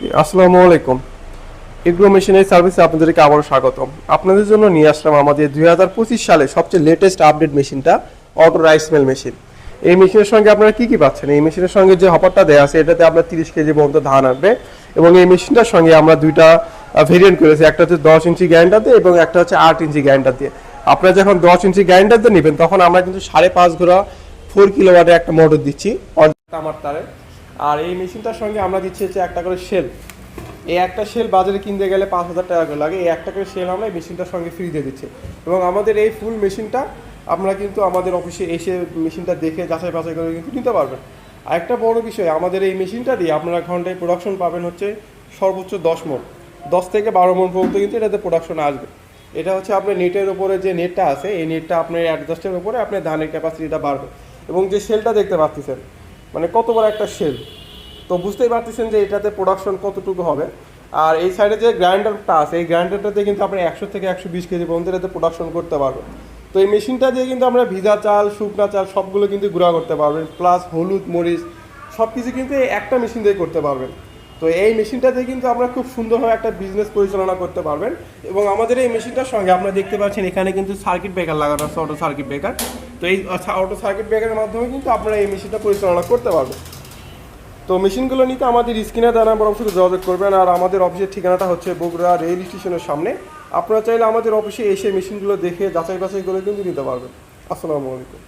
আসসালামু আলাইকুম। Agro machinery সার্ভিসে আপনাদেরকে আবারও স্বাগতম। আপনাদের জন্য নিয়ে আসলাম আমাদের 2025 সালে সবচেয়ে লেটেস্ট আপডেট মেশিনটা, অটো রাইস মিল মেশিন। এই মেশিনের সঙ্গে আপনারা কি কি পাচ্ছেন? এই মেশিনের সঙ্গে যে হপারটা দেওয়া আছে এটাতে আপনার 30 কেজি পর্যন্ত ধান আসবে, এবং এই মেশিনটার সঙ্গে আমরা দুইটা ভেরিয়েন্ট করেছি, একটা হচ্ছে 10 ইঞ্চি গ্রাইন্ডার দিয়ে এবং একটা হচ্ছে 8 ইঞ্চি গ্রাইন্ডার দিয়ে। আপনারা যখন 10 ইঞ্চি গ্রাইন্ডার দিয়ে নেবেন তখন আমরা কিন্তু 5.5 ঘোড়া 4 কিলোওয়াটের একটা মোটর দিচ্ছি আমার তারে। আর এই মেশিনটার সঙ্গে আমরা দিচ্ছি হচ্ছে একটা করে শেল। এই একটা শেল বাজারে কিনতে গেলে 5,000 টাকা করে লাগে, এই একটা করে শেল আমরা এই মেশিনটার সঙ্গে ফ্রি দিয়ে দিচ্ছি। এবং আমাদের এই ফুল মেশিনটা আমরা কিন্তু আমাদের অফিসে এসে মেশিনটা দেখে যাচাই বাছাই করে কিন্তু নিতে পারবেন। আর একটা বড় বিষয়, আমাদের এই মেশিনটা দিয়ে আপনারা ঘন্টায় প্রোডাকশন পাবেন হচ্ছে সর্বোচ্চ 10 মণ, 10 থেকে 12 মণ পর্যন্ত কিন্তু এটাতে প্রোডাকশন আসবে। এটা হচ্ছে আপনার নেটের উপরে যে নেটটা আছে, এই নেটটা আপনার অ্যাডজাস্টের উপরে আপনার ধানের ক্যাপাসিটিটা বাড়বে। এবং যে শেলটা দেখতে পাচ্ছেন, মানে কত বড় একটা শেল, তো বুঝতেই পারতেছেন যে এটাতে প্রোডাকশন কতটুকু হবে। আর এই সাইডে যে গ্রাইন্ডারটা আছে, এই গ্রাইন্ডারটাতে কিন্তু আপনি 100 থেকে 120 কেজি পর্যন্ত এটাতে প্রোডাকশন করতে পারবেন। তো এই মেশিনটা দিয়ে কিন্তু আমরা ভিজা চাল, শুকনা চাল সবগুলো কিন্তু গুঁড়া করতে পারবেন, প্লাস হলুদ, মরিচ সব কিছু কিন্তু এই একটা মেশিন দিয়ে করতে পারবেন। তো এই মেশিনটা দিয়ে কিন্তু আমরা খুব সুন্দরভাবে একটা বিজনেস পরিচালনা করতে পারবেন। এবং আমাদের এই মেশিনটার সঙ্গে আপনারা দেখতে পাচ্ছেন এখানে কিন্তু সার্কিট ব্রেকার লাগানো আছে, অটো সার্কিট ব্রেকার। তো এই অটো সার্কিট ব্রেকারের মাধ্যমে কিন্তু আপনারা এই মেশিনটা পরিচালনা করতে পারবেন। তো মেশিনগুলো নিতে আমাদের স্ক্রিনে দেওয়া নাম্বার অবশ্যই যোগাযোগ করবেন। আর আমাদের অফিসের ঠিকানাটা হচ্ছে বগুড়া রেল স্টেশনের সামনে। আপনারা চাইলে আমাদের অফিসে এসে মেশিনগুলো দেখে যাচাই বাছাই করে কিন্তু নিতে পারবেন। আসসালামু আলাইকুম।